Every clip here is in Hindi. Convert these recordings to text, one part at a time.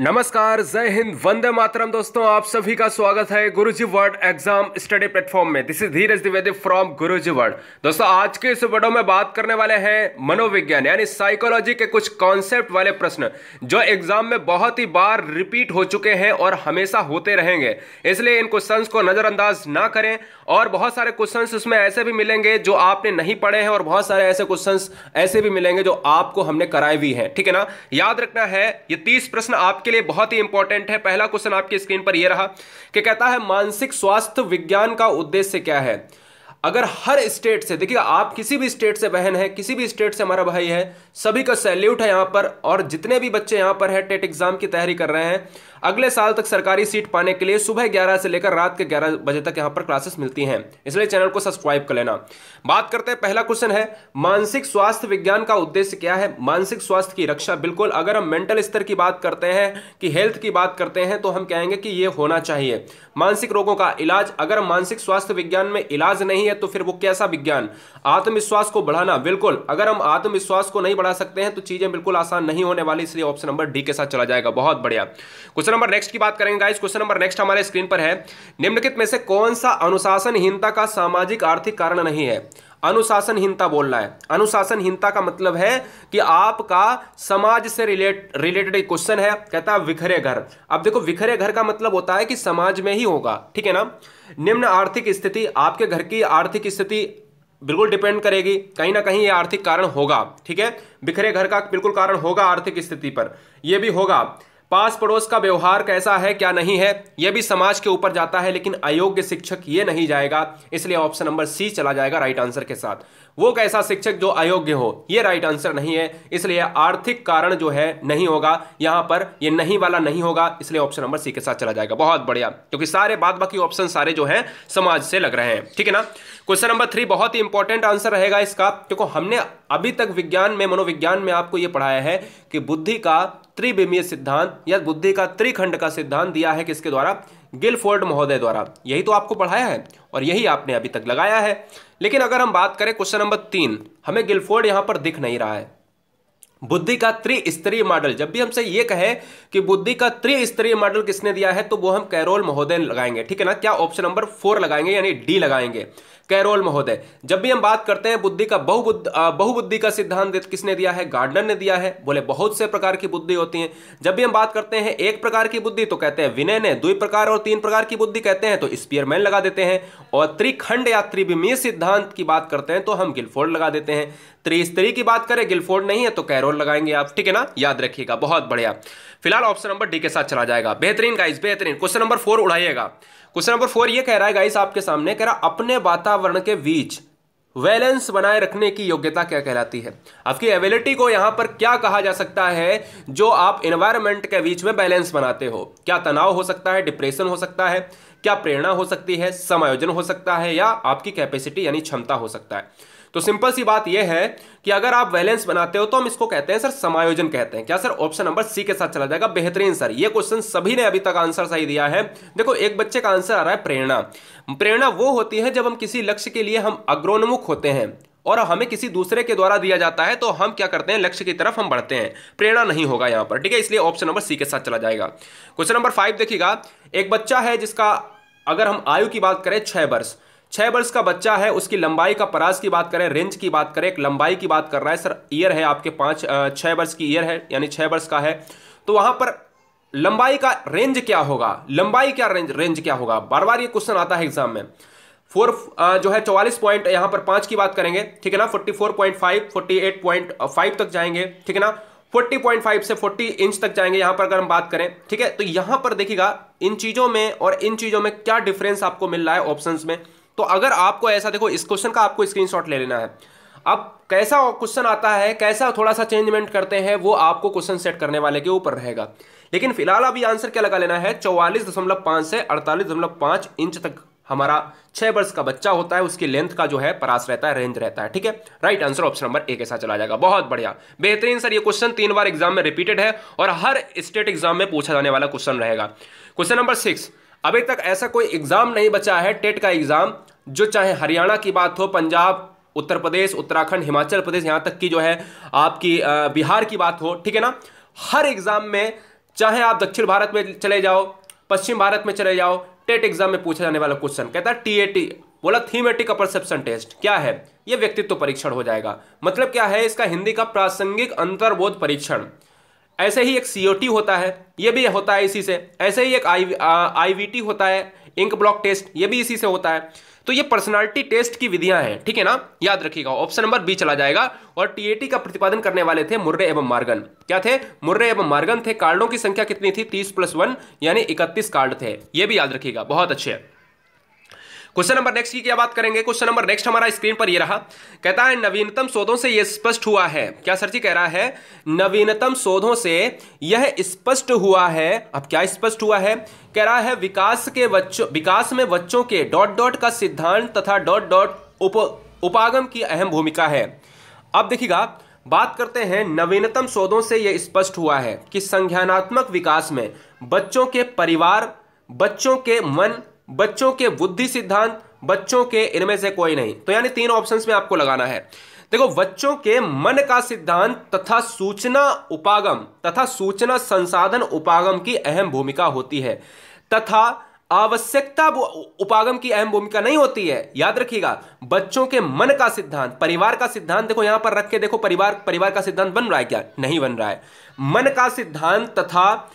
नमस्कार, जय हिंद, वंदे मातरम। दोस्तों, आप सभी का स्वागत है गुरुजी वर्ल्ड एग्जाम स्टडी प्लेटफॉर्म में। This is Dheeraj Dwivedi from Guruji world. दोस्तों, आज के इस वीडियो में बात करने वाले हैं मनोविज्ञान यानी साइकोलॉजी के कुछ कॉन्सेप्ट वाले प्रश्न जो एग्जाम में बहुत ही बार रिपीट हो चुके हैं और हमेशा होते रहेंगे। इसलिए इन क्वेश्चंस को नजरअंदाज ना करें। और बहुत सारे क्वेश्चंस उसमें ऐसे भी मिलेंगे जो आपने नहीं पढ़े हैं और बहुत सारे ऐसे क्वेश्चंस ऐसे भी मिलेंगे जो आपको हमने कराए भी हैं। ठीक है ना, याद रखना है ये 30 प्रश्न आपके लिए बहुत ही इंपॉर्टेंट है। पहला क्वेश्चन आपकी स्क्रीन पर यह रहा कि कहता है मानसिक स्वास्थ्य विज्ञान का उद्देश्य क्या है। अगर हर स्टेट से, देखिए आप किसी भी स्टेट से बहन है, किसी भी स्टेट से हमारा भाई है, सभी का सैल्यूट है यहां पर। और जितने भी बच्चे यहां पर है टेट एग्जाम की तैयारी कर रहे हैं, अगले साल तक सरकारी सीट पाने के लिए सुबह 11 से लेकर रात के 11 बजे तक यहां पर क्लासेस मिलती हैं। इसलिए चैनल को सब्सक्राइब कर लेना। बात करते हैं, पहला क्वेश्चन है मानसिक स्वास्थ्य विज्ञान का उद्देश्य क्या है। मानसिक स्वास्थ्य की रक्षा, बिल्कुल अगर हम मेंटल स्तर की बात करते हैं कि हेल्थ की बात करते हैं तो हम कहेंगे कि यह होना चाहिए। मानसिक रोगों का इलाज, अगर मानसिक स्वास्थ्य विज्ञान में इलाज नहीं है तो फिर वो कैसा विज्ञान। आत्मविश्वास को बढ़ाना, बिल्कुल अगर हम आत्मविश्वास को नहीं बढ़ा सकते हैं तो चीजें बिल्कुल आसान नहीं होने वाली। इसलिए ऑप्शन नंबर डी के साथ चला जाएगा। बहुत बढ़िया। क्वेश्चन नंबर नेक्स्ट की बात करेंगे गाइस। क्वेश्चन नंबर नेक्स्ट हमारे स्क्रीन पर है, निम्नलिखित में से कौन सा अनुशासनहीनता का सामाजिक आर्थिक कारण नहीं है। अनुशासनहीनता बोल रहा है। अनुशासनहीनता का मतलब है कि आपका समाज से रिलेटेड एक क्वेश्चन है। कहता है विखरे घर। अब देखो, विखरे घर का मतलब होता है कि समाज में ही होगा। ठीक है ना। निम्न आर्थिक स्थिति, आपके घर की आर्थिक स्थिति बिल्कुल डिपेंड करेगी, कहीं ना कहीं ये आर्थिक कारण होगा। ठीक है, बिखरे घर का बिल्कुल कारण होगा आर्थिक स्थिति पर, यह भी होगा। पास पड़ोस का व्यवहार कैसा है क्या नहीं है, यह भी समाज के ऊपर जाता है, लेकिन अयोग्य शिक्षक ये नहीं जाएगा। इसलिए ऑप्शन नंबर सी चला जाएगा राइट आंसर के साथ। वो कैसा शिक्षक जो अयोग्य हो, ये राइट आंसर नहीं है। इसलिए आर्थिक कारण जो है नहीं होगा यहां पर, ये नहीं वाला नहीं होगा। इसलिए ऑप्शन नंबर सी के साथ चला जाएगा। बहुत बढ़िया, क्योंकि सारे बाद बाकी ऑप्शन सारे जो हैं समाज से लग रहे हैं। ठीक है ना। क्वेश्चन नंबर 3 बहुत ही इंपॉर्टेंट आंसर रहेगा इसका, क्योंकि हमने अभी तक विज्ञान में, मनोविज्ञान में आपको यह पढ़ाया है कि बुद्धि का त्रिविमीय सिद्धांत या बुद्धि का त्रिखंड का सिद्धांत दिया है किसके द्वारा, गिलफोर्ड महोदय द्वारा। यही तो आपको पढ़ाया है और यही आपने अभी तक लगाया है। लेकिन अगर हम बात करें क्वेश्चन नंबर 3, हमें गिलफोर्ड यहां पर दिख नहीं रहा है। बुद्धि का त्रिस्तरीय मॉडल, जब भी हमसे ये कहे कि बुद्धि का त्रिस्तरीय मॉडल किसने दिया है तो वो हम कैरोल महोदय लगाएंगे। ठीक है ना। क्या ऑप्शन नंबर 4 लगाएंगे, यानी डी लगाएंगे, कैरोल महोदय। जब भी हम बात करते हैं बुद्धि का बहुबुद्धि का सिद्धांत किसने दिया है, गार्डनर ने दिया है। बोले बहुत से प्रकार की बुद्धि होती है। जब भी हम बात करते हैं एक प्रकार की बुद्धि तो कहते हैं विनय ने, 2 प्रकार और 3 प्रकार की बुद्धि कहते हैं तो स्पीयरमैन लगा देते हैं। और त्रिखंड या त्रिविमीय सिद्धांत की बात करते हैं तो हम गिलफोर्ड लगा देते हैं। त्रिस्तरीय की बात करें, गिलफोर्ड नहीं है तो कैरोल लगाएंगे आप। ठीक है ना, याद रखिएगा। बहुत बढ़िया। फिलहाल ऑप्शन नंबर डी के साथ चला जाएगा। बेहतरीन गाइस, बेहतरीन। Question number 4 उड़ाइएगा। क्वेश्चन नंबर 4 ये कह रहा है गाइस आपके सामने, कह रहा अपने वातावरण के बीच बैलेंस बनाए रखने की योग्यता क्या कहलाती है। आपकी एबिलिटी को यहां पर क्या कहा जा सकता है जो आप एनवायरनमेंट के बीच में बैलेंस बनाते हो। क्या तनाव हो सकता है, डिप्रेशन हो सकता है, क्या प्रेरणा हो सकती है, समायोजन हो सकता है, या आपकी कैपेसिटी यानी क्षमता हो सकता है। तो सिंपल सी बात यह है कि अगर आप बैलेंस बनाते हो तो हम इसको कहते हैं सर समायोजन कहते हैं। क्या सर, ऑप्शन नंबर सी के साथ चला जाएगा। बेहतरीन सर, ये क्वेश्चन सभी ने अभी तक आंसर सही दिया है। देखो, एक बच्चे का आंसर आ रहा है प्रेरणा। प्रेरणा वो होती है जब हम किसी लक्ष्य के लिए हम अग्रोन्मुख होते हैं और हमें किसी दूसरे के द्वारा दिया जाता है तो हम क्या करते हैं, लक्ष्य की तरफ हम बढ़ते हैं। प्रेरणा नहीं होगा यहां पर। ठीक है, इसलिए ऑप्शन नंबर सी के साथ चला जाएगा। क्वेश्चन नंबर 5 देखिएगा। एक बच्चा है जिसका, अगर हम आयु की बात करें 6 वर्ष, 6 वर्ष का बच्चा है, उसकी लंबाई का परास की बात करें, रेंज की बात करें, एक लंबाई की बात कर रहा है सर। ईयर है आपके 6 वर्ष की ईयर है, यानी 6 वर्ष का है, तो वहां पर लंबाई का रेंज क्या होगा, लंबाई क्या रेंज क्या होगा। बार बार ये क्वेश्चन आता है एग्जाम में। 4 जो है 44 पॉइंट, यहां पर 5 की बात करेंगे। ठीक है ना। 44.5 48.5 तक जाएंगे। ठीक है ना। 40.5 से 40 इंच तक जाएंगे यहां पर अगर हम बात करें। ठीक है, तो यहां पर देखिएगा इन चीजों में और इन चीजों में क्या डिफरेंस आपको मिल रहा है ऑप्शंस में। तो अगर आपको ऐसा, देखो इस क्वेश्चन का आपको स्क्रीनशॉट ले लेना है। अब कैसा क्वेश्चन आता है, कैसा थोड़ा सा चेंजमेंट करते हैं, वो आपको क्वेश्चन सेट करने वाले के ऊपर रहेगा। लेकिन फिलहाल अभी आंसर क्या लगा लेना है, 44.5 से 48.5 इंच तक हमारा 6 वर्ष का बच्चा होता है, उसकी लेंथ का जो है परास रहता है, रेंज रहता है। ठीक है, right answer option number A के साथ चला जाएगा। बहुत बढ़िया, बेहतरीन सर। ये क्वेश्चन 3 बार एग्जाम में रिपीटेड है और हर स्टेट एग्जाम में पूछा जाने वाला क्वेश्चन रहेगा। क्वेश्चन नंबर 6, अभी तक ऐसा कोई एग्जाम नहीं बचा है टेट का एग्जाम, जो चाहे हरियाणा की बात हो, पंजाब, उत्तर प्रदेश, उत्तराखंड, हिमाचल प्रदेश, यहां तक की जो है आपकी बिहार की बात हो। ठीक है ना, हर एग्जाम में चाहे आप दक्षिण भारत में चले जाओ, पश्चिम भारत में चले जाओ, टेट एग्जाम में पूछा जाने वाला क्वेश्चन कहता है टीएटी, बोला थीमेटिक परसेप्शन टेस्ट। क्या है ये? व्यक्तित्व परीक्षण हो जाएगा। मतलब क्या है इसका? हिंदी का प्रासंगिक अंतर्बोध परीक्षण। ऐसे ही एक सीओटी होता है, ये भी होता है इसी से। ऐसे ही एक आईवीटी होता है, इंक ब्लॉक टेस्ट, ये भी इसी से होता है। तो ये पर्सनालिटी टेस्ट की विधियां हैं, ठीक है ना, याद रखिएगा। ऑप्शन नंबर बी चला जाएगा। और टीएटी का प्रतिपादन करने वाले थे मुर्रे एवं मार्गन। क्या थे? मुर्रे एवं मार्गन थे। कार्डों की संख्या कितनी थी? 30+1 यानी 31 कार्ड थे। ये भी याद रखिएगा, बहुत अच्छे। क्वेश्चन नंबर नेक्स्ट की क्या बात करेंगे? क्वेश्चन नंबर नेक्स्ट हमारा स्क्रीन पर ये रहा। कहता है नवीनतम शोधों से यह स्पष्ट हुआ है। क्या सर जी कह रहा है? नवीनतम शोधों से यह स्पष्ट हुआ है। अब क्या स्पष्ट हुआ है? कह रहा है विकास में बच्चों के डॉट डॉट का सिद्धांत तथा डॉट डॉट उपागम की अहम भूमिका है। अब देखिएगा, बात करते हैं नवीनतम शोधों से यह स्पष्ट हुआ है कि संज्ञानात्मक विकास में बच्चों के परिवार, बच्चों के मन, बच्चों के बुद्धि सिद्धांत, बच्चों के इनमें से कोई नहीं। तो यानी 3 ऑप्शंस में आपको लगाना है। देखो, बच्चों के मन का सिद्धांत तथा सूचना उपागम तथा सूचना संसाधन उपागम की अहम भूमिका होती है, तथा आवश्यकता उपागम की अहम भूमिका नहीं होती है। याद रखिएगा, बच्चों के मन का सिद्धांत, परिवार का सिद्धांत, देखो यहां पर रख के देखो, परिवार का सिद्धांत बन रहा है क्या? नहीं बन रहा है। मन का सिद्धांत तथा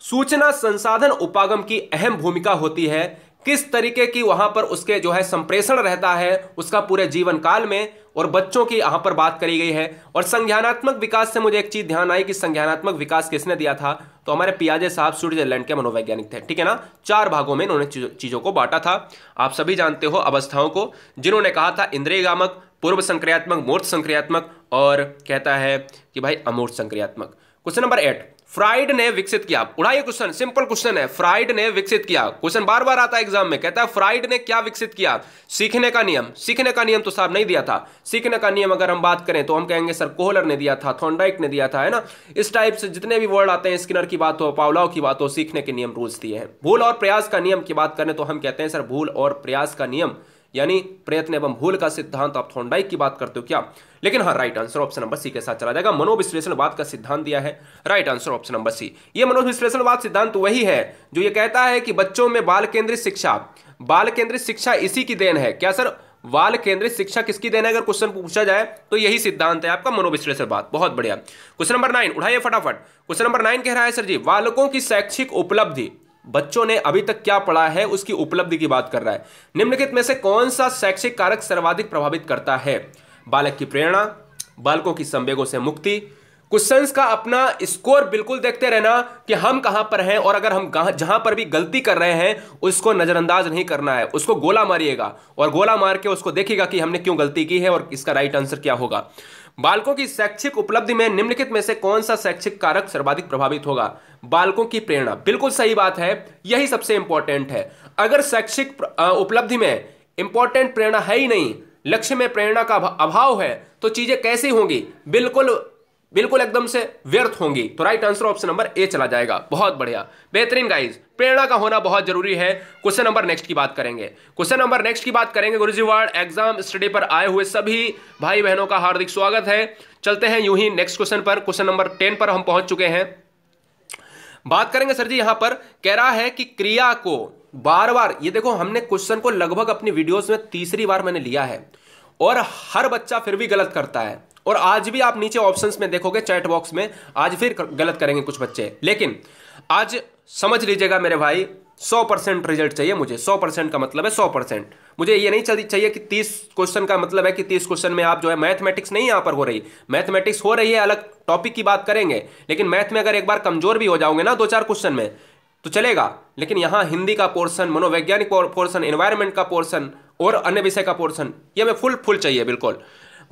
सूचना संसाधन उपागम की अहम भूमिका होती है। किस तरीके की वहां पर उसके जो है संप्रेषण रहता है उसका पूरे जीवन काल में, और बच्चों की यहां पर बात करी गई है। और संज्ञानात्मक विकास से मुझे एक चीज ध्यान आई कि संज्ञानात्मक विकास किसने दिया था? तो हमारे पियाजे साहब स्विट्जरलैंड के मनोवैज्ञानिक थे, ठीक है ना। 4 भागों में इन्होंने चीजों को बांटा था। आप सभी जानते हो अवस्थाओं को, जिन्होंने कहा था इंद्रियगामक, पूर्व संक्रियात्मक, मूर्त संक्रियात्मक, और कहता है कि भाई अमूर्त संक्रियात्मक। क्वेश्चन नंबर 8 फ्राइड ने विकसित किया। उड़ाइए क्वेश्चन, सिंपल क्वेश्चन है। फ्राइड ने विकसित किया, क्वेश्चन बार बार आता है एग्जाम में। कहता है फ्राइड ने क्या विकसित किया? सीखने का नियम। सीखने का नियम तो साहब नहीं दिया था। सीखने का नियम अगर हम बात करें तो हम कहेंगे सर कोहलर ने दिया था, थॉर्नडाइक ने दिया था, है ना। इस टाइप से जितने भी वर्ड आते हैं, स्किनर की बात हो, पावलोव की बात हो, सीखने के नियम रूल्स दिए हैं। भूल और प्रयास का नियम की बात करें तो हम कहते हैं सर भूल और प्रयास का नियम, यानी प्रयत्न एवं भूल का सिद्धांत। आप थॉर्नडाइक की बात करते हो क्या? लेकिन हाँ, right answer option number C के साथ चला जाएगा। मनोविश्लेषणवाद का सिद्धांत दिया है, right answer option number C. ये मनोविश्लेषणवाद सिद्धांत तो वही है जो ये कहता है कि बच्चों में बाल केंद्रित शिक्षा इसी की देन है। क्या सर? बाल केंद्रित शिक्षा किसकी देन है? अगर क्वेश्चन पूछा जाए तो यही सिद्धांत है आपका मनोविश्लेषणवाद। बहुत बढ़िया। क्वेश्चन नंबर 9 उठाइए फटाफट। क्वेश्चन नंबर 9 कह रहा है सर जी बालकों की शैक्षिक उपलब्धि, बच्चों ने अभी तक क्या पढ़ा है उसकी उपलब्धि की बात कर रहा है। निम्नलिखित में से कौन सा शैक्षिक कारक सर्वाधिक प्रभावित करता है? बालक की प्रेरणा, बालकों की संवेगों से मुक्ति। क्वेश्चंस का अपना स्कोर बिल्कुल देखते रहना कि हम कहां पर हैं, और अगर हम जहां पर भी गलती कर रहे हैं उसको नजरअंदाज नहीं करना है, उसको गोला मारिएगा और गोला मार के उसको देखिएगा कि हमने क्यों गलती की है और इसका राइट आंसर क्या होगा। बालकों की शैक्षिक उपलब्धि में निम्नलिखित में से कौन सा शैक्षिक कारक सर्वाधिक प्रभावित होगा? बालकों की प्रेरणा। बिल्कुल सही बात है, यही सबसे इंपॉर्टेंट है। अगर शैक्षिक उपलब्धि में इंपॉर्टेंट प्रेरणा है ही नहीं, लक्ष्य में प्रेरणा का अभाव है, तो चीजें कैसी होंगी? बिल्कुल एकदम से व्यर्थ होंगी। तो right answer option number A चला जाएगा। बहुत बढ़िया, बेहतरीन गाइस, प्रेरणा का होना बहुत जरूरी है। क्वेश्चन नंबर नेक्स्ट की बात करेंगे। गुरुजी वर्ल्ड एग्जाम स्टडी पर आए हुए सभी भाई बहनों का हार्दिक स्वागत है। चलते हैं यूं ही नेक्स्ट क्वेश्चन पर। क्वेश्चन नंबर 10 पर हम पहुंच चुके हैं। बात करेंगे सर जी, यहां पर कह रहा है कि क्रिया को बार बार, ये देखो हमने क्वेश्चन को लगभग अपनी वीडियोस में तीसरी बार मैंने लिया है और हर बच्चा फिर भी गलत करता है। और आज भी आप नीचे ऑप्शंस में देखोगे चैट बॉक्स में, आज फिर गलत करेंगे कुछ बच्चे। लेकिन आज समझ लीजिएगा मेरे भाई, 100% रिजल्ट चाहिए मुझे। 100% का मतलब है 100%। मुझे ये नहीं चाहिए कि 30 क्वेश्चन का मतलब है कि 30 क्वेश्चन में आप जो है, मैथमेटिक्स नहीं यहां पर हो रही, मैथमेटिक्स हो रही है, अलग टॉपिक की बात करेंगे। लेकिन मैथ में अगर एक बार कमजोर भी हो जाओगे ना 2-4 क्वेश्चन में तो चलेगा। लेकिन यहां हिंदी का पोर्शन, मनोवैज्ञानिक पोर्शन, एनवायरमेंट का पोर्शन और अन्य विषय का पोर्शन, ये हमें फुल चाहिए बिल्कुल।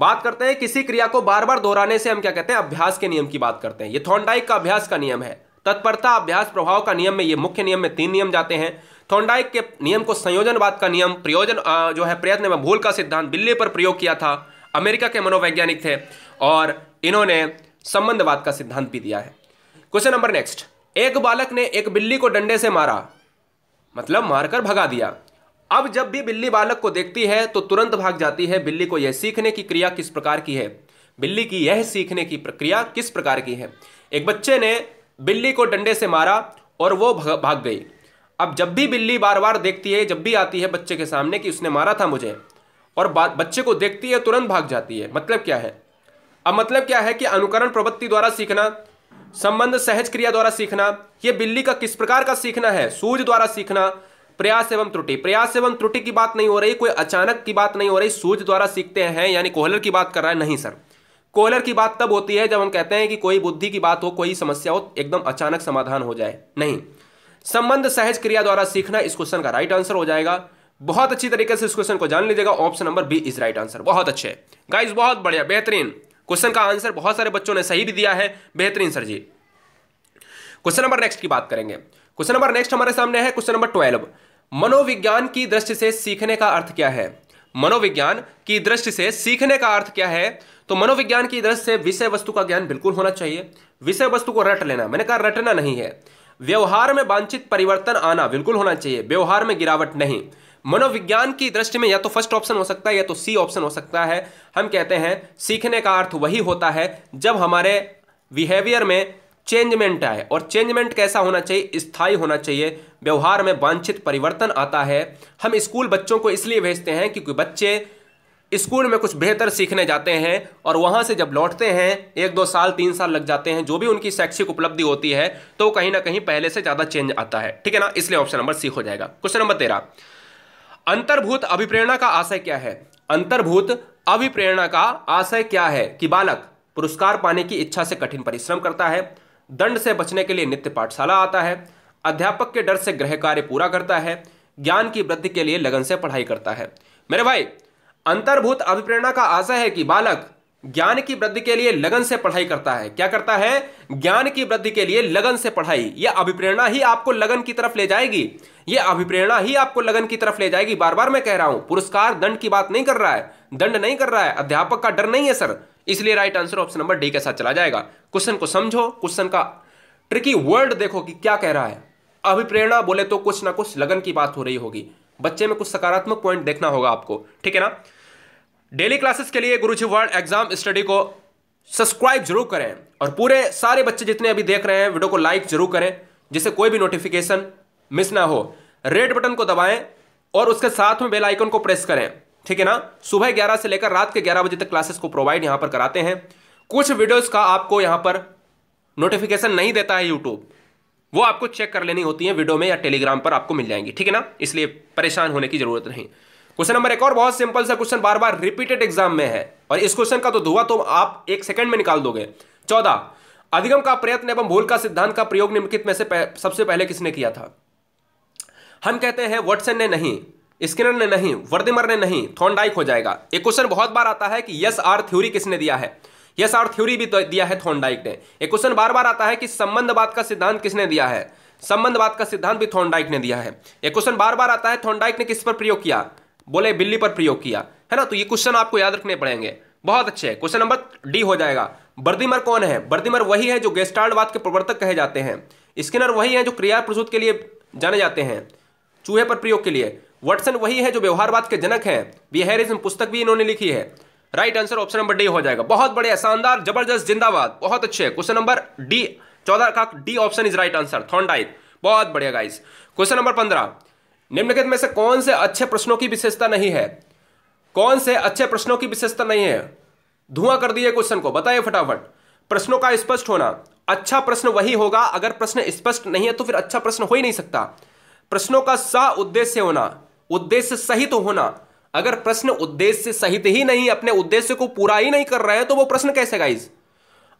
बात करते हैं किसी क्रिया को बार बार दोहराने से हम क्या कहते हैं? अभ्यास के नियम की बात करते हैं। ये थॉर्नडाइक का अभ्यास का नियम है। तत्परता, अभ्यास, प्रभाव का नियम में ये मुख्य नियम में 3 नियम जाते हैं। थॉर्नडाइक के नियम को संयोजनवाद का नियम, प्रयोजन जो है प्रयत्न एवं भूल का सिद्धांत बिल्ली पर प्रयोग किया था। अमेरिका के मनोवैज्ञानिक थे और इन्होंने संबंधवाद का सिद्धांत भी दिया है। क्वेश्चन नंबर नेक्स्ट, एक बालक ने एक बिल्ली को डंडे से मारा, मतलब मारकर भगा दिया। अब जब भी बिल्ली बालक को देखती है तो तुरंत भाग जाती है। बिल्ली को यह सीखने की क्रिया किस प्रकार की है? बिल्ली की यह सीखने की प्रक्रिया किस प्रकार की है? एक बच्चे ने बिल्ली को डंडे से मारा और वो भाग गई। अब जब भी बिल्ली बार बार देखती है, जब भी आती है बच्चे के सामने कि उसने मारा था मुझे, और बच्चे को देखती है तुरंत भाग जाती है। मतलब क्या है? अब मतलब क्या है कि अनुकरण प्रवृत्ति द्वारा सीखना, संबंध सहज क्रिया द्वारा सीखना, ये बिल्ली का किस प्रकार का सीखना है? सूझ द्वारा सीखना, प्रयास एवं त्रुटि। प्रयास एवं त्रुटि की बात नहीं हो रही, कोई अचानक की बात नहीं हो रही, सूझ द्वारा सीखते हैं, यानी कोहलर की बात कर रहा है? नहीं सर, कोहलर की बात तब होती है जब हम कहते हैं कि कोई बुद्धि की बात हो, कोई समस्या हो, एकदम अचानक समाधान हो जाए। नहीं, संबंध सहज क्रिया द्वारा सीखना इस क्वेश्चन का राइट आंसर हो जाएगा। बहुत अच्छी तरीके से इस क्वेश्चन को जान लीजिएगा। Option number B is right answer. बहुत अच्छे गाइस, बहुत बढ़िया, बेहतरीन क्वेश्चन का आंसर बहुत सारे बच्चों ने सही भी दिया है। बेहतरीन सर जी। क्वेश्चन नंबर नेक्स्ट की बात करेंगे। क्वेश्चन नंबर नेक्स्ट हमारे सामने है क्वेश्चन नंबर 12। मनोविज्ञान की दृष्टि से सीखने का अर्थ क्या है? मनोविज्ञान की दृष्टि से सीखने का अर्थ क्या है? तो मनोविज्ञान की दृष्टि से विषय वस्तु का ज्ञान बिल्कुल होना चाहिए। विषय वस्तु को रट लेना, मैंने कहा रटना नहीं है। व्यवहार में वांछित परिवर्तन आना बिल्कुल होना चाहिए, व्यवहार में गिरावट नहीं। मनोविज्ञान की दृष्टि में या तो फर्स्ट ऑप्शन हो सकता है या तो सी ऑप्शन हो सकता है। हम कहते हैं सीखने का अर्थ वही होता है जब हमारे बिहेवियर में चेंजमेंट आए, और चेंजमेंट कैसा होना चाहिए? स्थायी होना चाहिए। व्यवहार में वांछित परिवर्तन आता है। हम स्कूल बच्चों को इसलिए भेजते हैं क्योंकि बच्चे स्कूल में कुछ बेहतर सीखने जाते हैं और वहां से जब लौटते हैं 1-2 साल 3 साल लग जाते हैं, जो भी उनकी शैक्षिक उपलब्धि होती है तो कहीं ना कहीं पहले से ज्यादा चेंज आता है। ठीक है ना, इसलिए ऑप्शन नंबर सी हो जाएगा। क्वेश्चन नंबर 13, अंतर्भूत अभिप्रेरणा का आशय क्या है? अंतर्भूत अभिप्रेरणा का आशय क्या है? कि बालक पुरस्कार पाने की इच्छा से कठिन परिश्रम करता है, दंड से बचने के लिए नित्य पाठशाला आता है, अध्यापक के डर से गृह कार्य पूरा करता है, ज्ञान की वृद्धि के लिए लगन से पढ़ाई करता है। मेरे भाई, अंतर्भूत अभिप्रेरणा का आशय है कि बालक ज्ञान की वृद्धि के लिए लगन से पढ़ाई करता है। क्या करता है? ज्ञान की वृद्धि के लिए लगन से पढ़ाई। यह अभिप्रेरणा ही आपको लगन की तरफ ले जाएगी। यह अभिप्रेरणा ही आपको लगन की तरफ ले जाएगी। बार बार मैं कह रहा हूं, पुरस्कार दंड की बात नहीं कर रहा है, दंड नहीं कर रहा है, अध्यापक का डर नहीं है सर। इसलिए right answer option number D के साथ चला जाएगा। क्वेश्चन को समझो, क्वेश्चन का ट्रिकी वर्ड देखो कि क्या कह रहा है। अभिप्रेरणा बोले तो कुछ ना कुछ लगन की बात हो रही होगी, बच्चे में कुछ सकारात्मक पॉइंट देखना होगा आपको। ठीक है ना। डेली क्लासेस के लिए गुरुजी वर्ल्ड एग्जाम स्टडी को सब्सक्राइब जरूर करें, और पूरे सारे बच्चे जितने अभी देख रहे हैं वीडियो को लाइक जरूर करें, जिससे कोई भी नोटिफिकेशन मिस ना हो। रेड बटन को दबाएं और उसके साथ में बेल आइकन को प्रेस करें। ठीक है ना। सुबह 11 से लेकर रात के 11 बजे तक क्लासेस को प्रोवाइड यहां पर कराते हैं। कुछ वीडियोस का आपको यहां पर नोटिफिकेशन नहीं देता है यूट्यूब, वो आपको चेक कर लेनी होती है वीडियो में या टेलीग्राम पर आपको मिल जाएंगी। ठीक है ना, इसलिए परेशान होने की जरूरत नहीं। क्वेश्चन नंबर एक और बहुत सिंपल सा क्वेश्चन, बार बार रिपीटेड एग्जाम में है, और इस क्वेश्चन का तो धुआं तो आप 1 सेकंड में निकाल दोगे। 14, अधिगम का प्रयत्न एवं भूल का सिद्धांत का प्रयोग निम्नलिखित में से सबसे पहले किसने किया था? हम कहते हैं वाटसन ने नहीं, स्किनर ने नहीं, वर्दिमर ने नहीं, थॉर्नडाइक हो जाएगा। एक क्वेश्चन बहुत बार आता है कि यस आर थ्योरी किसने दिया है? यस आर थ्योरी भी दिया है थॉर्नडाइक ने। एक क्वेश्चन बार बार आता है कि संबंधवाद का सिद्धांत किसने दिया है? संबंधवाद का सिद्धांत भी थॉर्नडाइक ने दिया है। एक क्वेश्चन बार बार आता है थॉर्नडाइक ने किस पर प्रयोग किया? बोले बिल्ली पर प्रयोग किया, है ना। तो ये क्वेश्चन आपको याद रखने पड़ेंगे। बहुत अच्छे। क्वेश्चन नंबर डी हो जाएगा। वर्दिमर कौन है? वर्दिमर वही है जो गेस्टाल्टवाद के प्रवर्तक कहे जाते हैं। स्किनर वही है जो क्रिया प्रसूत के लिए जाने जाते हैं, चूहे पर प्रयोग के लिए। वाटसन वही है जो व्यवहारवाद के जनक हैं, बिहेवियरिज्म पुस्तक भी इन्होंने लिखी है। Right answer option number D हो जाएगा। बहुत बढ़िया, शानदार, जबरदस्त, जिंदाबाद, बहुत अच्छे। क्वेश्चन नंबर डी 14 का D option is right answer, Thorndike. बहुत बढ़िया गाइस। क्वेश्चन नंबर 15, निम्नलिखित में से कौन से अच्छे प्रश्नों की विशेषता नहीं है? कौन से अच्छे प्रश्नों की विशेषता नहीं है? धुआं कर दिए क्वेश्चन को, बताइए फटाफट। प्रश्नों का स्पष्ट होना। अच्छा प्रश्न वही होगा, अगर प्रश्न स्पष्ट नहीं है तो फिर अच्छा प्रश्न हो ही नहीं सकता। प्रश्नों का सह उद्देश्य होना, उद्देश्य सहित होना। अगर प्रश्न उद्देश्य सहित ही नहीं, अपने उद्देश्य को पूरा ही नहीं कर रहे हैं तो वो प्रश्न कैसे गाइस?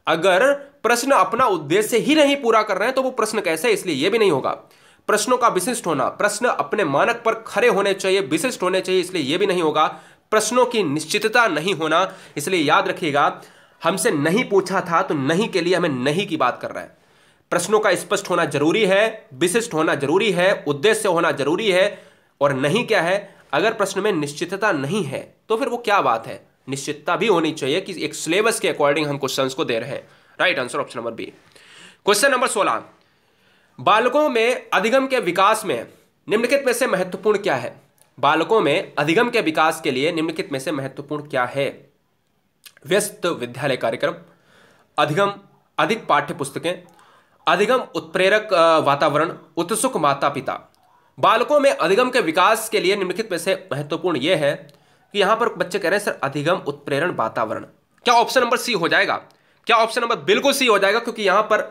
अगर प्रश्न अपना उद्देश्य ही नहीं पूरा कर रहे हैं तो वो प्रश्न कैसे? इसलिए यह भी नहीं होगा। प्रश्नों का विशिष्ट होना, प्रश्न अपने मानक पर खरे होने चाहिए, विशिष्ट होने चाहिए, इसलिए यह भी नहीं होगा। प्रश्नों की निश्चितता नहीं होना, इसलिए याद रखिएगा हमसे नहीं पूछा था तो नहीं के लिए हमें नहीं की बात कर रहा है। प्रश्नों का स्पष्ट होना जरूरी है, विशिष्ट होना जरूरी है, उद्देश्य होना जरूरी है। और नहीं क्या है? अगर प्रश्न में निश्चितता नहीं है तो फिर वो क्या बात है? निश्चितता भी होनी चाहिए कि एक सिलेबस के अकॉर्डिंग हम क्वेश्चंस को दे रहे हैं। Right answer option number B. Question number 16, बालकों में अधिगम के विकास में निम्नलिखित में से महत्वपूर्ण क्या है? बालकों में अधिगम के विकास के लिए निम्नलिखित में से महत्वपूर्ण क्या है? व्यस्त विद्यालय कार्यक्रम, अधिगम, अधिक पाठ्य पुस्तकें, अधिगम उत्प्रेरक वातावरण, उत्सुक माता पिता। बालकों में अधिगम के विकास के लिए निम्नलिखित में से महत्वपूर्ण यह है कि यहां पर बच्चे कह रहे हैं सर अधिगम उत्प्रेरण वातावरण। क्या ऑप्शन नंबर सी हो जाएगा? क्या ऑप्शन नंबर बिल्कुल सी हो जाएगा, क्योंकि यहां पर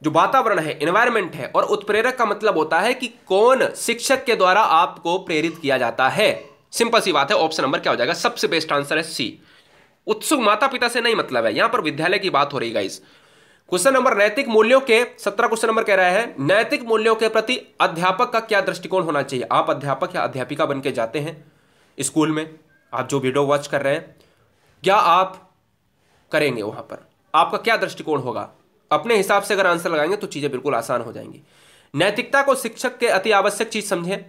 जो वातावरण है, एनवायरमेंट है, और उत्प्रेरक का मतलब होता है कि कौन शिक्षक के द्वारा आपको प्रेरित किया जाता है। सिंपल सी बात है, ऑप्शन नंबर क्या हो जाएगा? सबसे बेस्ट आंसर है सी। उत्सुक माता पिता से नहीं मतलब है, यहां पर विद्यालय की बात हो रही है गाइस। क्वेश्चन नंबर नैतिक मूल्यों के 17 क्वेश्चन नंबर कह रहा है नैतिक मूल्यों के प्रति अध्यापक का क्या दृष्टिकोण होना चाहिए। आप अध्यापक या अध्यापिका बन के जाते हैं स्कूल में, आप जो वीडियो वॉच कर रहे हैं, क्या आप करेंगे वहां पर? आपका क्या दृष्टिकोण होगा? अपने हिसाब से अगर आंसर लगाएंगे तो चीजें बिल्कुल आसान हो जाएंगी। नैतिकता को शिक्षक के अति आवश्यक चीज समझे।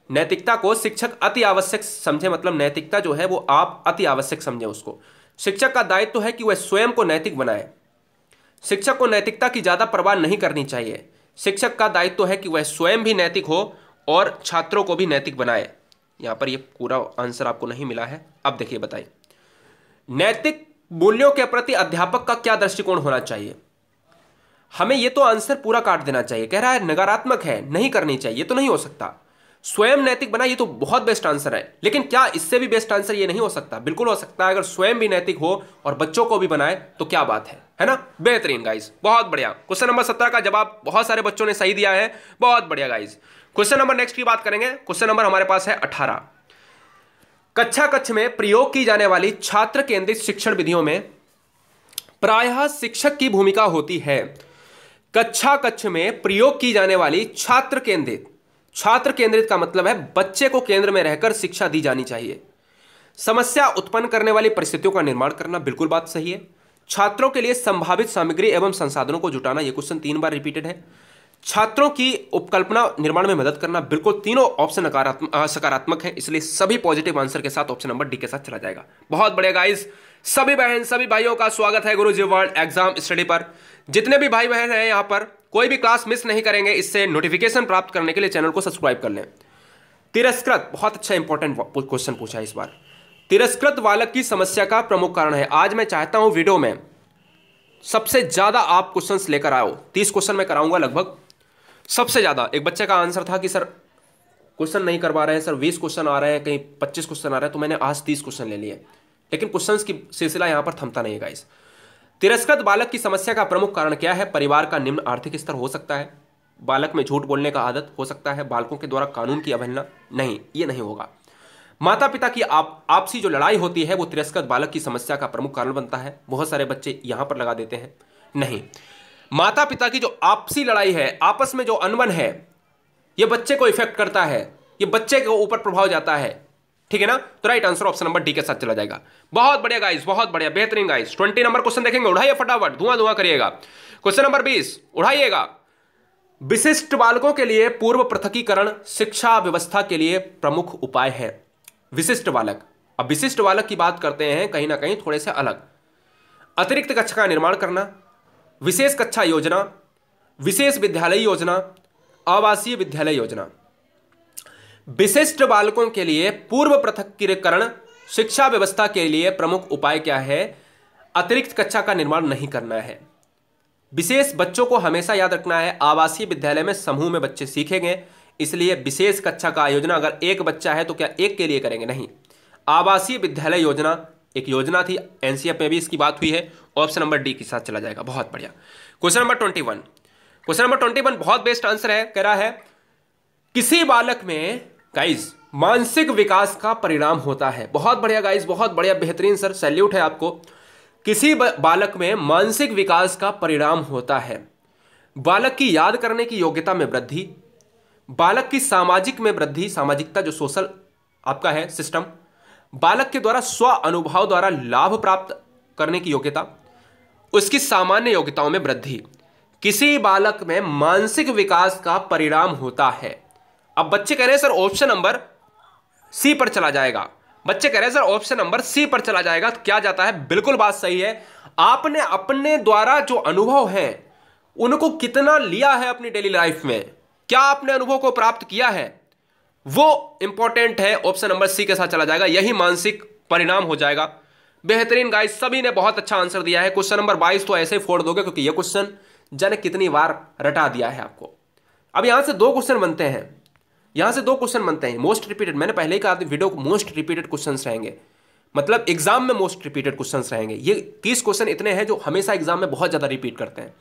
नैतिकता को शिक्षक अति आवश्यक समझे, मतलब नैतिकता जो है वो आप अति आवश्यक समझे उसको। शिक्षक का दायित्व है कि वह स्वयं को नैतिक बनाए। शिक्षक को नैतिकता की ज्यादा परवाह नहीं करनी चाहिए। शिक्षक का दायित्व है कि वह स्वयं भी नैतिक हो और छात्रों को भी नैतिक बनाए। यहां पर यह पूरा आंसर आपको नहीं मिला है। अब देखिए बताइए, नैतिक मूल्यों के प्रति अध्यापक का क्या दृष्टिकोण होना चाहिए। हमें यह तो आंसर पूरा काट देना चाहिए। कह रहा है नकारात्मक है, नहीं करनी चाहिए, तो नहीं हो सकता। स्वयं नैतिक बना, ये तो बहुत बेस्ट आंसर है, लेकिन क्या इससे भी बेस्ट आंसर ये नहीं हो सकता? बिल्कुल हो सकता है। अगर स्वयं भी नैतिक हो और बच्चों को भी बनाए तो क्या बात है ना? बेहतरीन गाइस, बहुत बढ़िया। क्वेश्चन नंबर 17 का जवाब बहुत सारे बच्चों ने सही दिया है, बहुत बढ़िया गाइस। क्वेश्चन नंबर नेक्स्ट की बात करेंगे। क्वेश्चन नंबर हमारे पास है 18। कक्षा कक्ष में प्रयोग की जाने वाली छात्र केंद्रित शिक्षण विधियों में प्रायः शिक्षक की भूमिका होती है। कक्षा कक्ष में प्रयोग की जाने वाली छात्र केंद्रित का मतलब है बच्चे को केंद्र में रहकर शिक्षा दी जानी चाहिए। समस्या उत्पन्न करने वाली परिस्थितियों का निर्माण करना, बिल्कुल बात सही है। छात्रों के लिए संभावित सामग्री एवं संसाधनों को जुटाना, यह क्वेश्चन 3 बार रिपीटेड है। छात्रों की उपकल्पना निर्माण में मदद करना, बिल्कुल तीनों ऑप्शन सकारात्मक है, इसलिए सभी पॉजिटिव आंसर के साथ ऑप्शन नंबर डी के साथ चला जाएगा। बहुत बढ़िया गाइस, सभी बहन सभी भाइयों का स्वागत है गुरुजी वर्ल्ड एग्जाम स्टडी पर। जितने भी भाई बहन हैं यहाँ पर, कोई भी क्लास मिस नहीं करेंगे, इससे नोटिफिकेशन प्राप्त करने के लिए चैनल को सब्सक्राइब कर लें। तिरस्कृत, बहुत अच्छा इंपॉर्टेंट क्वेश्चन पूछा है इस बार। तिरस्कृत बालक की समस्या का प्रमुख कारण है। आज मैं चाहता हूं वीडियो में सबसे ज्यादा आप क्वेश्चंस लेकर आओ। 30 क्वेश्चन मैं कराऊंगा लगभग, सबसे ज्यादा। एक बच्चे का आंसर था कि सर क्वेश्चन नहीं करवा रहे हैं सर, 20 क्वेश्चन आ रहे हैं, कहीं 25 क्वेश्चन आ रहे हैं, तो मैंने आज 30 क्वेश्चन ले लिए। लेकिन क्वेश्चंस की सिलसिला यहां पर थमता नहीं है गाइस। तिरस्कृत बालक की समस्या का प्रमुख कारण क्या है? परिवार का निम्न आर्थिक स्तर हो सकता है, बालक में झूठ बोलने का आदत हो सकता है, बालकों के द्वारा कानून की अवहेलना, नहीं, ये नहीं होगा। माता पिता की आपसी जो लड़ाई होती है वो तिरस्कृत बालक की समस्या का प्रमुख कारण बनता है। बहुत सारे बच्चे यहां पर लगा देते हैं, नहीं। माता पिता की जो आपसी लड़ाई है, आपस में जो अनबन है, ये बच्चे को इफेक्ट करता है, ये बच्चे के ऊपर प्रभाव जाता है, ठीक है ना? तो right answer option number D के साथ चला जाएगा। बहुत बढ़िया गाइस, बहुत बढ़िया, बेहतरीन गाइस। 20 नंबर क्वेश्चन देखेंगे, उठाइए फटाफट, धुआं धुआं करिएगा। Question number 20 उठाइएगा। विशिष्ट बालकों के लिए पूर्व पृथकीकरण शिक्षा व्यवस्था के लिए प्रमुख उपाय है। विशिष्ट बालक, अब विशिष्ट बालक की बात करते हैं कहीं ना कहीं थोड़े से अलग। अतिरिक्त कक्षा का निर्माण करना, विशेष कक्षा योजना, विशेष विद्यालय योजना, आवासीय विद्यालय योजना। विशिष्ट बालकों के लिए पूर्व पृथकीकरण शिक्षा व्यवस्था के लिए प्रमुख उपाय क्या है? अतिरिक्त कक्षा का निर्माण नहीं करना है। विशेष बच्चों को हमेशा याद रखना है, आवासीय विद्यालय में समूह में बच्चे सीखेंगे, इसलिए विशेष कक्षा का आयोजना अगर एक बच्चा है तो क्या एक के लिए करेंगे? नहीं। आवासीय विद्यालय योजना एक योजना थी, एनसीएफ में भी इसकी बात हुई है, ऑप्शन नंबर डी के साथ चला जाएगा। बहुत बढ़िया। क्वेश्चन नंबर 21, क्वेश्चन नंबर 21 बहुत बेस्ट आंसर है। कह रहा है किसी बालक में गाइस मानसिक विकास का परिणाम होता है। बहुत बढ़िया गाइस, बहुत बढ़िया, बेहतरीन सर, सैल्यूट है आपको। किसी बालक में मानसिक विकास का परिणाम होता है। बालक की याद करने की योग्यता में वृद्धि, बालक की सामाजिक में वृद्धि, सामाजिकता जो सोशल आपका है सिस्टम, बालक के द्वारा स्व अनुभव द्वारा लाभ प्राप्त करने की योग्यता, उसकी सामान्य योग्यताओं में वृद्धि। किसी बालक में मानसिक विकास का परिणाम होता है। अब बच्चे कह रहे हैं सर ऑप्शन नंबर सी पर चला जाएगा, बच्चे कह रहे हैं सर ऑप्शन नंबर सी पर चला जाएगा, तो क्या जाता है? बिल्कुल बात सही है। आपने अपने द्वारा जो अनुभव है उनको कितना लिया है अपनी डेली लाइफ में, क्या आपने अनुभव को प्राप्त किया है, वो इंपॉर्टेंट है। ऑप्शन नंबर सी के साथ चला जाएगा, यही मानसिक परिणाम हो जाएगा। बेहतरीन गाइस, सभी ने बहुत अच्छा आंसर दिया है। क्वेश्चन नंबर 22 तो ऐसे ही फोड़ दोगे क्योंकि यह क्वेश्चन जाने कितनी बार रटा दिया है आपको। अब यहां से दो क्वेश्चन बनते हैं, यहां से दो क्वेश्चन बनते हैं मोस्ट रिपीटेड। मैंने पहले ही कहा था वीडियो को मोस्ट रिपीटेड क्वेश्चंस रहेंगे, मतलब एग्जाम में मोस्ट रिपीटेड क्वेश्चंस रहेंगे। ये 30 क्वेश्चन इतने हैं जो हमेशा एग्जाम में बहुत ज्यादा रिपीट करते हैं।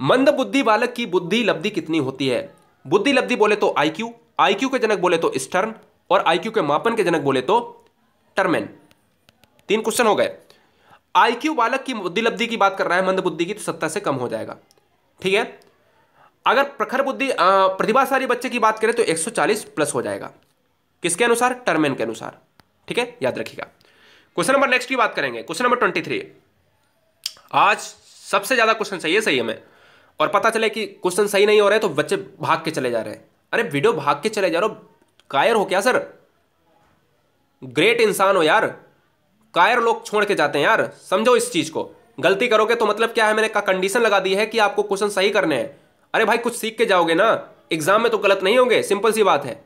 मंद बुद्धि बालक की बुद्धि लब्धि कितनी होती है? बुद्धि लब्धि बोले तो आईक्यू, आईक्यू के जनक बोले तो स्टर्न, और आईक्यू के मापन के जनक बोले तो टर्मेन। 3 क्वेश्चन हो गए। आईक्यू बालक की बुद्धि लब्धि की बात कर रहा है, मंद बुद्धि की, तो 70 से कम हो जाएगा। ठीक है। अगर प्रखर बुद्धि प्रतिभाशाली बच्चे की बात करें तो 140 प्लस हो जाएगा। किसके अनुसार? टर्मेन के अनुसार। ठीक है, याद रखिएगा। क्वेश्चन नंबर नेक्स्ट की बात करेंगे, क्वेश्चन नंबर 23। आज सबसे ज्यादा क्वेश्चन सही है, सही हमें, और पता चले कि क्वेश्चन सही नहीं हो रहे तो बच्चे भाग के चले जा रहे हैं। अरे वीडियो भाग के चले जा रहे हो, कायर हो क्या सर? ग्रेट इंसान हो यार, कायर लोग छोड़ के जाते हैं यार, समझो इस चीज को। गलती करोगे तो मतलब क्या है, मैंने कंडीशन लगा दी है कि आपको क्वेश्चन सही करने हैं। अरे भाई कुछ सीख के जाओगे ना, एग्जाम में तो गलत नहीं होंगे, सिंपल सी बात है।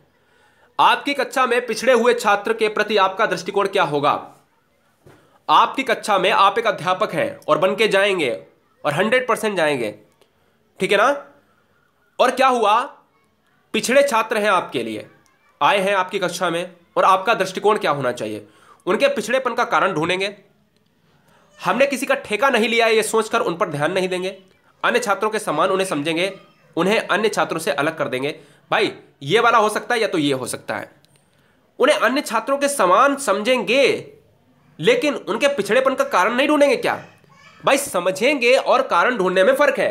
आपकी कक्षा में पिछड़े हुए छात्र के प्रति आपका दृष्टिकोण क्या होगा? आपकी कक्षा में आप एक अध्यापक हैं और बन के जाएंगे, और 100% जाएंगे, ठीक है ना? और क्या हुआ, पिछड़े छात्र हैं, आपके लिए आए हैं आपकी कक्षा में, और आपका दृष्टिकोण क्या होना चाहिए? उनके पिछड़ेपन का कारण ढूंढेंगे। हमने किसी का ठेका नहीं लिया है ये सोचकर उन पर ध्यान नहीं देंगे। अन्य छात्रों के समान उन्हें समझेंगे, उन्हें अन्य छात्रों से अलग कर देंगे। भाई ये वाला हो सकता है या तो ये हो सकता है। उन्हें अन्य छात्रों के समान समझेंगे लेकिन उनके पिछड़ेपन का कारण नहीं ढूंढेंगे क्या? भाई समझेंगे और कारण ढूंढने में फर्क है।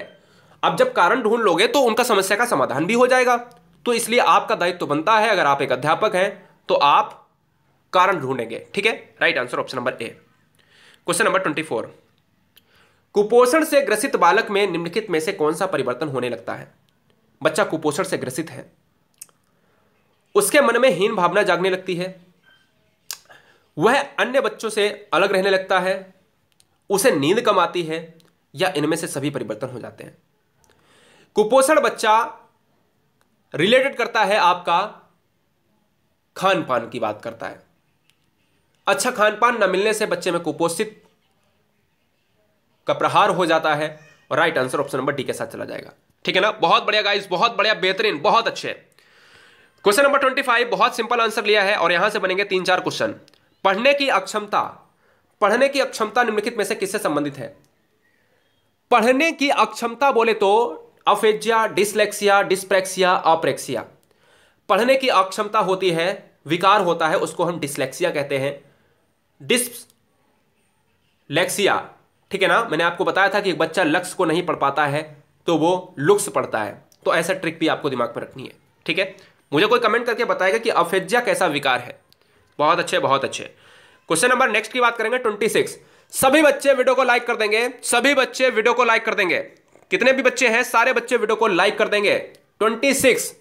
अब जब कारण ढूंढ लोगे तो उनका समस्या का समाधान भी हो जाएगा। तो इसलिए आपका दायित्व तो बनता है, अगर आप एक अध्यापक हैं तो आप कारण ढूंढेंगे। ठीक है, right answer option number A. Question number 24। कुपोषण से ग्रसित बालक में निम्नलिखित में से कौन सा परिवर्तन होने लगता है? बच्चा कुपोषण से ग्रसित है, उसके मन में हीन भावना जागने लगती है, वह अन्य बच्चों से अलग रहने लगता है, उसे नींद कम आती है, या इनमें से सभी परिवर्तन हो जाते हैं। कुपोषण बच्चा रिलेटेड करता है आपका खान पान की बात करता है। अच्छा खान पान न मिलने से बच्चे में कुपोषित का प्रहार हो जाता है, और right answer option number D के साथ चला जाएगा। ठीक है ना, बहुत बढ़िया गाइस, बहुत बढ़िया, बेहतरीन, बहुत अच्छे। क्वेश्चन नंबर 25 बहुत सिंपल आंसर लिया है, और यहां से बनेंगे 3-4 क्वेश्चन। पढ़ने की अक्षमता, पढ़ने की अक्षमता निम्नलिखित में से किससे संबंधित है? पढ़ने की अक्षमता बोले तो अफेजिया, डिसलेक्सिया, डिस्प्रैक्सिया, अप्रेक्सिया। पढ़ने की अक्षमता होती है, विकार होता है, उसको हम डिसलेक्सिया कहते हैं, डिसलेक्सिया। ठीक है ना, मैंने आपको बताया था कि एक बच्चा लक्ष्य को नहीं पढ़ पाता है तो वो लुक्स पढ़ता है, तो ऐसा ट्रिक भी आपको दिमाग में रखनी है। ठीक है, मुझे कोई कमेंट करके बताएगा कि अफेजिया कैसा विकार है। बहुत अच्छे, बहुत अच्छे। क्वेश्चन नंबर नेक्स्ट की बात करेंगे 26। सभी बच्चे वीडियो को लाइक कर देंगे, सभी बच्चे वीडियो को लाइक कर देंगे, कितने भी बच्चे हैं सारे बच्चे वीडियो को लाइक कर देंगे। 26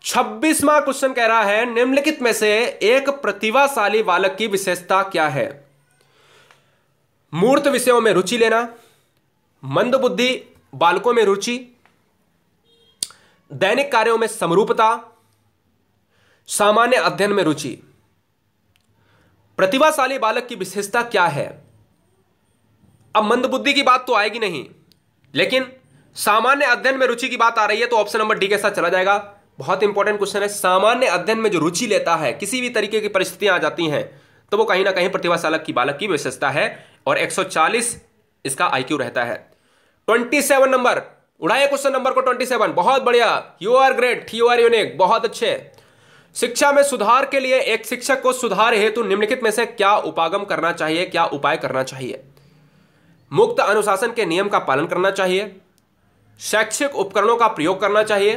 26वां क्वेश्चन कह रहा है निम्नलिखित में से एक प्रतिभाशाली बालक की विशेषता क्या है? मूर्त विषयों में रुचि लेना, मंद बुद्धि बालकों में रुचि, दैनिक कार्यों में समरूपता, सामान्य अध्ययन में रुचि। प्रतिभाशाली बालक की विशेषता क्या है? अब मंद बुद्धि की बात तो आएगी नहीं, लेकिन सामान्य अध्ययन में रुचि की बात आ रही है, तो ऑप्शन नंबर डी के साथ चला जाएगा। बहुत इंपॉर्टेंट क्वेश्चन है। सामान्य अध्ययन में जो रुचि लेता है, किसी भी तरीके की परिस्थितियां आ जाती हैं तो वो कहीं ना कहीं प्रतिभाशाली की बालक की विशेषता है, और 140 इसका आईक्यू रहता है। 27 नंबर, उड़ाइए क्वेश्चन नंबर को 27। बहुत बढ़िया, you are great, you are unique, बहुत अच्छे। शिक्षा में सुधार के लिए एक शिक्षक को सुधार हेतु निम्नलिखित में से क्या उपागम करना चाहिए, क्या उपाय करना चाहिए? मुक्त अनुशासन के नियम का पालन करना चाहिए, शैक्षिक उपकरणों का प्रयोग करना चाहिए,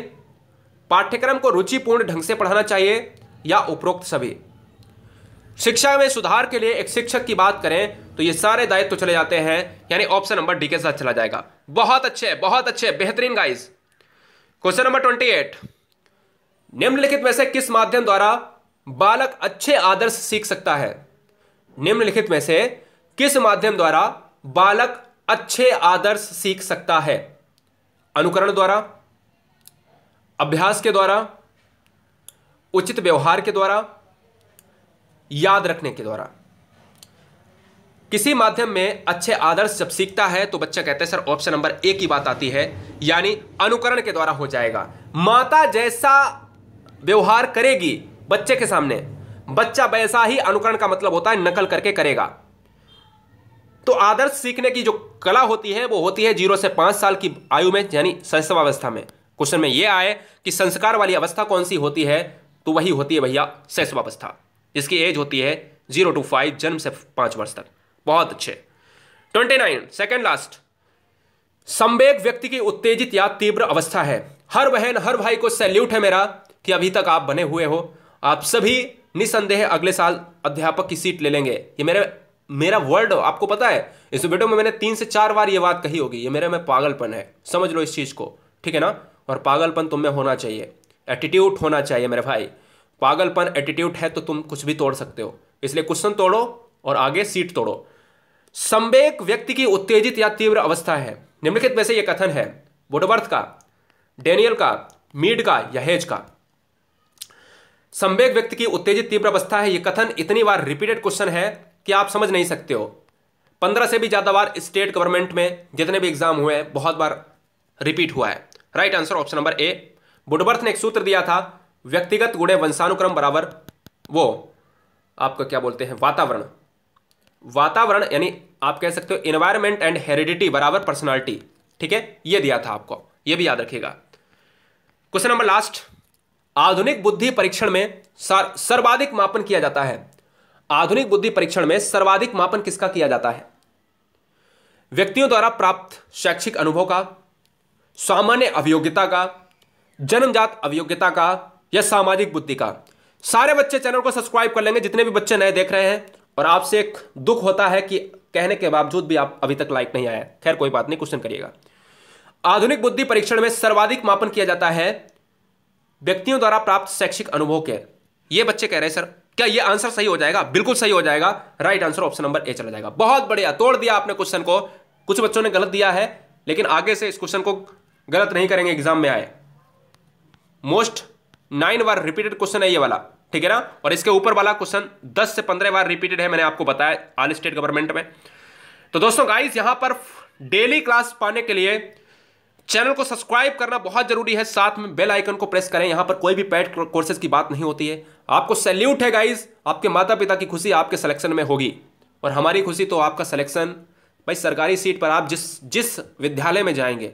पाठ्यक्रम को रुचिपूर्ण ढंग से पढ़ाना चाहिए, या उपरोक्त सभी? शिक्षा में सुधार के लिए एक शिक्षक की बात करें तो ये सारे दायित्व चले जाते हैं, यानी ऑप्शन नंबर डी के साथ चला जाएगा। बहुत अच्छे, बहुत अच्छे, बेहतरीन गाइस। Question number 28। निम्नलिखित में से किस माध्यम द्वारा बालक अच्छे आदर्श सीख सकता है? निम्नलिखित में से किस माध्यम द्वारा बालक अच्छे आदर्श सीख सकता है? अनुकरण द्वारा, अभ्यास के द्वारा, उचित व्यवहार के द्वारा, याद रखने के द्वारा। किसी माध्यम में अच्छे आदर्श जब सीखता है तो बच्चा कहते हैं सर ऑप्शन नंबर ए की बात आती है, यानी अनुकरण के द्वारा हो जाएगा। माता जैसा व्यवहार करेगी बच्चे के सामने, बच्चा वैसा ही अनुकरण का मतलब होता है नकल करके करेगा। तो आदर्श सीखने की जो कला होती है वो होती है 0 से 5 साल की आयु में, यानी शैशवावस्था में। क्वेश्चन में यह आए कि संस्कार वाली अवस्था कौन सी होती है, तो वही होती है भैया शैशवावस्था, जिसकी एज होती है 0 to 5, जन्म से 5 वर्ष तक। बहुत अच्छे। 29 सेकेंड लास्ट, संवेग व्यक्ति की उत्तेजित या तीव्र अवस्था है। हर बहन हर भाई को सैल्यूट है मेरा कि अभी तक आप बने हुए हो। आप सभी निसंदेह अगले साल अध्यापक की सीट ले लेंगे। ये मेरा वर्ड आपको पता है, इस वीडियो में मैंने 3 से 4 बार ये बात कही होगी, ये मेरे में पागलपन है, समझ लो इस चीज को, ठीक है ना। और पागलपन तुम में होना चाहिए, एटीट्यूड होना चाहिए मेरे भाई। पागलपन एटीट्यूड है तो तुम कुछ भी तोड़ सकते हो। इसलिए क्वेश्चन तोड़ो और आगे सीट तोड़ो। संवेग व्यक्ति की उत्तेजित या तीव्र अवस्था है। निम्नलिखित में से यह कथन है वुडवर्थ का, डेनियल का, मीड का या हेज का। संवेग व्यक्ति की उत्तेजित तीव्र अवस्था है, यह कथन इतनी बार रिपीटेड क्वेश्चन है कि आप समझ नहीं सकते हो। 15 से भी ज्यादा बार स्टेट गवर्नमेंट में जितने भी एग्जाम हुए हैं बहुत बार रिपीट हुआ है। Right answer option number A. Woodworth ने एक सूत्र दिया था, व्यक्तिगत गुणे वंशानुक्रम बराबर वो आपका क्या बोलते हैं वातावरण। वातावरण यानी आप कह सकते हो एनवायरमेंट एंड हेरिडिटी बराबर पर्सनालिटी, ठीक है, ये दिया था आपको, ये भी याद रखिएगा। क्वेश्चन नंबर लास्ट, आधुनिक बुद्धि परीक्षण में सर्वाधिक मापन किया जाता है। आधुनिक बुद्धि परीक्षण में सर्वाधिक मापन किसका किया जाता है? व्यक्तियों द्वारा प्राप्त शैक्षिक अनुभव का, सामान्य अभियोग्यता का, जन्मजात अभियोग्यता का या सामाजिक बुद्धि का। सारे बच्चे चैनल को सब्सक्राइब कर लेंगे जितने भी बच्चे नए देख रहे हैं। और आपसे एक दुख होता है कि कहने के बावजूद भी आप अभी तक लाइक नहीं आया। खैर कोई बात नहीं, क्वेश्चन करिएगा। आधुनिक बुद्धि परीक्षण में सर्वाधिक मापन किया जाता है व्यक्तियों द्वारा प्राप्त शैक्षिक अनुभव के। ये बच्चे कह रहे हैं सर क्या ये आंसर सही हो जाएगा? बिल्कुल सही हो जाएगा। Right answer option number A चला जाएगा। बहुत बढ़िया, तोड़ दिया आपने क्वेश्चन को। कुछ बच्चों ने गलत दिया है लेकिन आगे से इस क्वेश्चन को गलत नहीं करेंगे एग्जाम में आए। मोस्ट 9 बार रिपीटेड क्वेश्चन है ये वाला, ठीक है ना। और इसके ऊपर वाला क्वेश्चन 10 से 15 बार रिपीटेड है, मैंने आपको बताया ऑल स्टेट गवर्नमेंट में। तो दोस्तों गाइस, यहां पर डेली क्लास पाने के लिए चैनल को सब्सक्राइब करना बहुत जरूरी है, साथ में बेल आइकन को प्रेस करें। यहां पर कोई भी पेड कोर्सेज की बात नहीं होती है। आपको सैल्यूट है गाइस, आपके माता पिता की खुशी आपके सिलेक्शन में होगी और हमारी खुशी तो आपका सिलेक्शन। भाई सरकारी सीट पर आप जिस विद्यालय में जाएंगे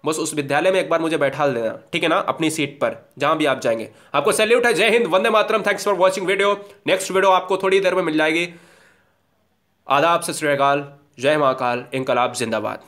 बस उस विद्यालय में एक बार मुझे बैठा देना, ठीक है ना, अपनी सीट पर जहां भी आप जाएंगे। आपको सैल्यूट है। जय हिंद, वंदे मातरम। Thanks for watching video. Next video आपको थोड़ी देर में मिल जाएगी। आदाब, सत श्री अकाल, जय महाकाल, इंकलाब जिंदाबाद।